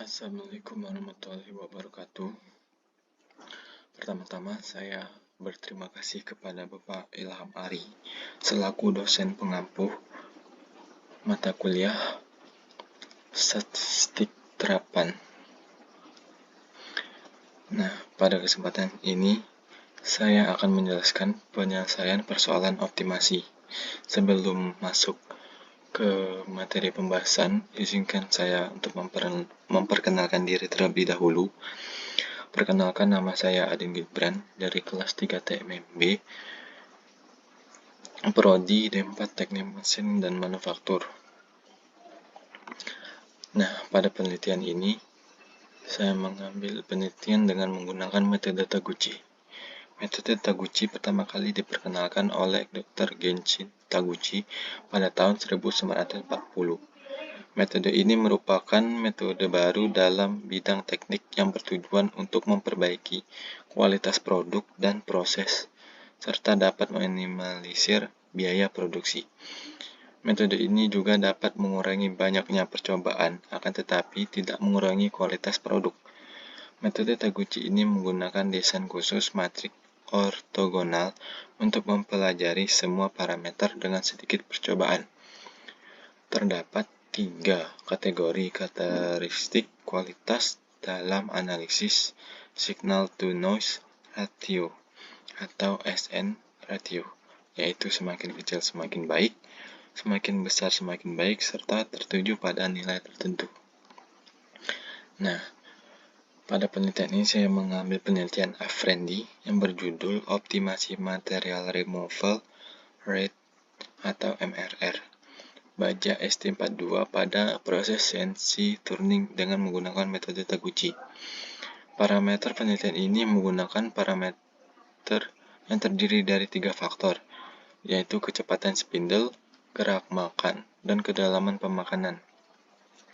Assalamualaikum warahmatullahi wabarakatuh. Pertama-tama saya berterima kasih kepada Bapak Ilham Ari selaku dosen pengampu mata kuliah Statistik Terapan. Nah, pada kesempatan ini saya akan menjelaskan penyelesaian persoalan optimasi. Sebelum masuk ke materi pembahasan, izinkan saya untuk memperkenalkan diri terlebih dahulu. Perkenalkan, nama saya Adin Gibran dari kelas 3 TMMB, Prodi D4 Teknik Mesin dan Manufaktur. Nah, pada penelitian ini, saya mengambil penelitian dengan menggunakan metode Taguchi. Metode Taguchi pertama kali diperkenalkan oleh Dr. Genshin Taguchi pada tahun 1940. Metode ini merupakan metode baru dalam bidang teknik yang bertujuan untuk memperbaiki kualitas produk dan proses, serta dapat meminimalisir biaya produksi. Metode ini juga dapat mengurangi banyaknya percobaan, akan tetapi tidak mengurangi kualitas produk. Metode Taguchi ini menggunakan desain khusus matrik ortogonal untuk mempelajari semua parameter dengan sedikit percobaan. Terdapat 3 kategori karakteristik kualitas dalam analisis signal-to-noise ratio atau SN ratio, yaitu semakin kecil semakin baik, semakin besar semakin baik, serta tertuju pada nilai tertentu. Nah, pada penelitian ini saya mengambil penelitian Afrendi yang berjudul Optimasi Material Removal Rate atau MRR. Baja ST42 pada proses CNC turning dengan menggunakan metode Taguchi. Parameter penelitian ini menggunakan parameter yang terdiri dari 3 faktor, yaitu kecepatan spindle, gerak makan, dan kedalaman pemakanan.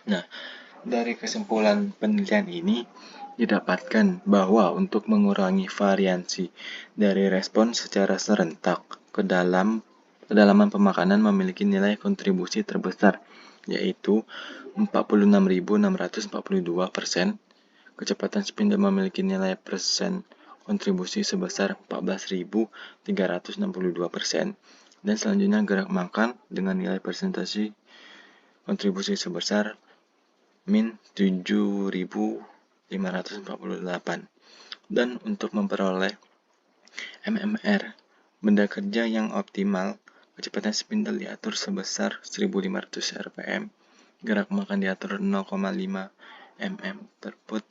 Nah, dari kesimpulan penelitian ini didapatkan bahwa untuk mengurangi variansi dari respon secara serentak kedalaman pemakanan memiliki nilai kontribusi terbesar, yaitu 46.642%. Kecepatan spindle memiliki nilai persen kontribusi sebesar 14.362%. Dan selanjutnya gerak makan dengan nilai persentase kontribusi sebesar min 7.548. Dan untuk memperoleh MMR, benda kerja yang optimal, kecepatan spindle diatur sebesar 1.500 rpm, gerak makan diatur 0,5 mm per foot,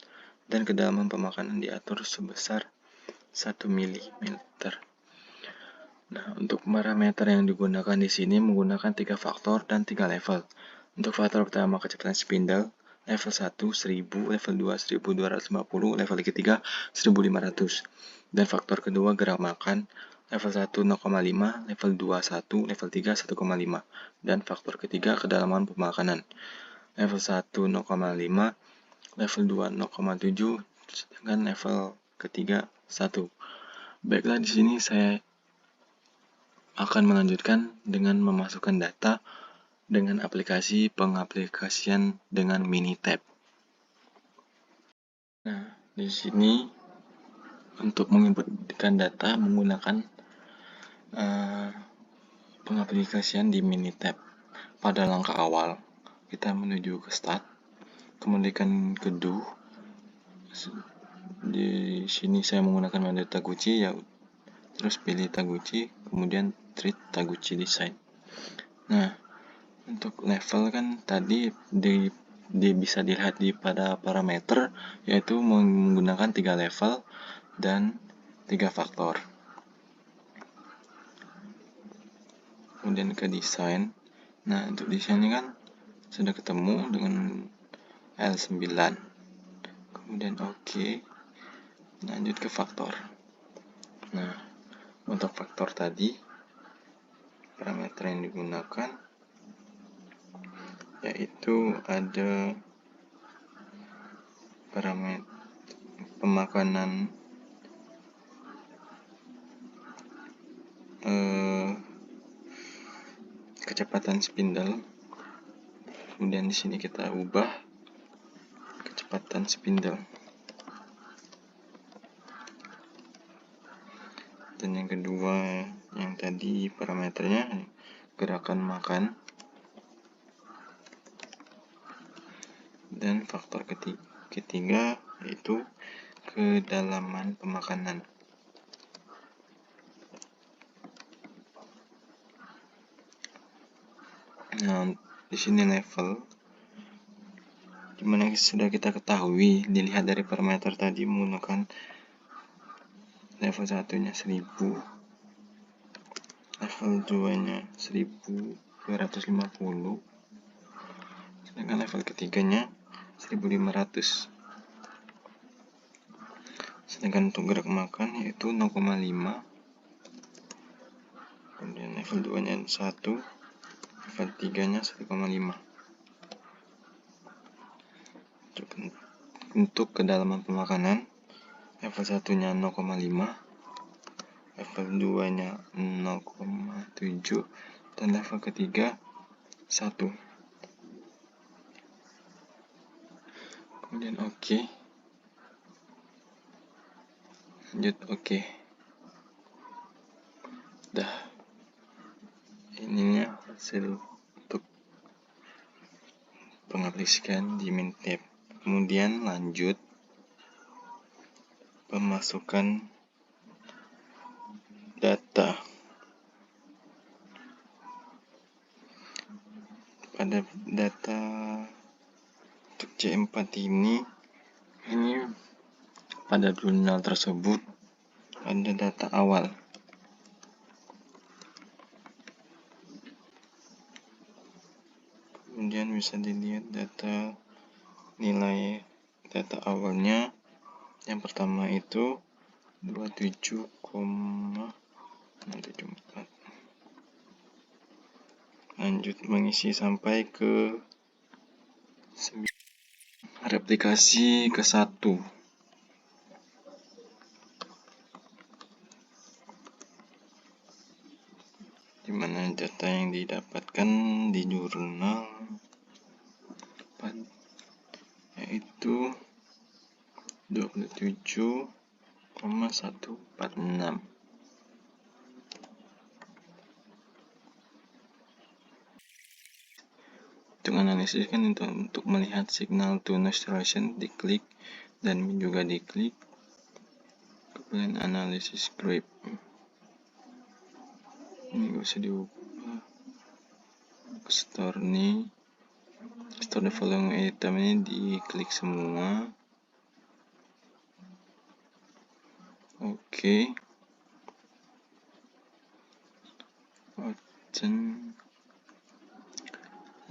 dan kedalaman pemakanan diatur sebesar 1 mm. Nah, untuk parameter yang digunakan di sini menggunakan 3 faktor dan 3 level. Untuk faktor pertama kecepatan spindle, level 1 1000, level 2 1250, level ketiga 1500. Dan faktor kedua gerak makan, level 1 0,5, level 2 1, level 3 1,5. Dan faktor ketiga kedalaman pemakanan, level 1 0,5, level 2 0,7, sedangkan level ketiga 1. Baiklah, di sini saya akan melanjutkan dengan memasukkan data dengan aplikasi pengaplikasian dengan Minitab. Nah, di sini untuk menginputkan data menggunakan pengaplikasian di Minitab. Pada langkah awal, kita menuju ke start, kemudian ke do. Di sini saya menggunakan metode Taguchi, ya, terus pilih Taguchi, kemudian treat Taguchi design. Nah, untuk level kan tadi bisa dilihat pada parameter, yaitu menggunakan 3 level dan 3 faktor. Kemudian ke desain. Nah, untuk desainnya kan sudah ketemu dengan L9. Kemudian oke. Lanjut ke faktor. Nah, untuk faktor tadi parameter yang digunakan yaitu ada parameter pemakanan kecepatan spindle. Kemudian di sini kita ubah kecepatan spindle. Dan yang kedua, yang tadi parameternya gerakan makan. Dan faktor ketiga yaitu kedalaman pemakanan. Nah, di sini level dimana sudah kita ketahui dilihat dari parameter tadi menggunakan level 1-nya 1000, level 2-nya 1250, sedangkan level ketiganya 1500. Sedangkan untuk gerak makan yaitu 0,5, kemudian level 2-nya 1, level 3-nya 1,5. Untuk kedalaman pemakanan, level 1-nya 0,5, level 2-nya 0,7, dan level ketiga 1. Kemudian oke. Lanjut oke. Dah. Ininya hasil untuk pengaplikasian di Mintap. Kemudian lanjut pemasukan data. Pada data untuk C4 ini pada jurnal tersebut ada data awal. Kemudian bisa dilihat nilai data awalnya. Yang pertama itu 27,674. Lanjut mengisi sampai ke 9. Replikasi ke 1. Dimana data yang didapatkan di jurnal yaitu 27,146. Untuk analisis kan untuk melihat signal to noise relation diklik dan juga diklik. Kemudian analisis graph. Ini bisa diubah. Store the following item ini diklik semua. Oke. Option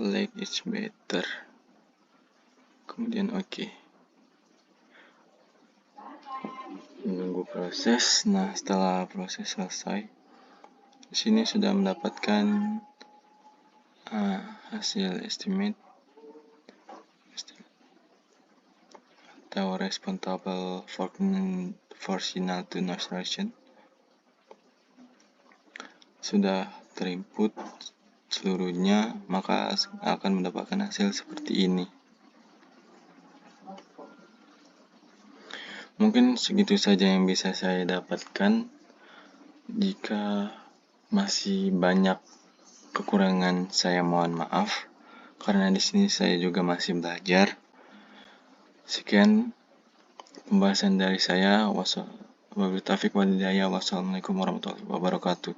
like is better. Kemudian oke. Menunggu proses. Nah, setelah proses selesai, di sini sudah mendapatkan hasil estimate atau responsible for signal to noise relation. Sudah terinput seluruhnya, maka akan mendapatkan hasil seperti ini. Mungkin segitu saja yang bisa saya dapatkan. Jika masih banyak kekurangan, saya mohon maaf karena di sini saya juga masih belajar. Sekian pembahasan dari saya. Wassalamualaikum warahmatullahi wabarakatuh.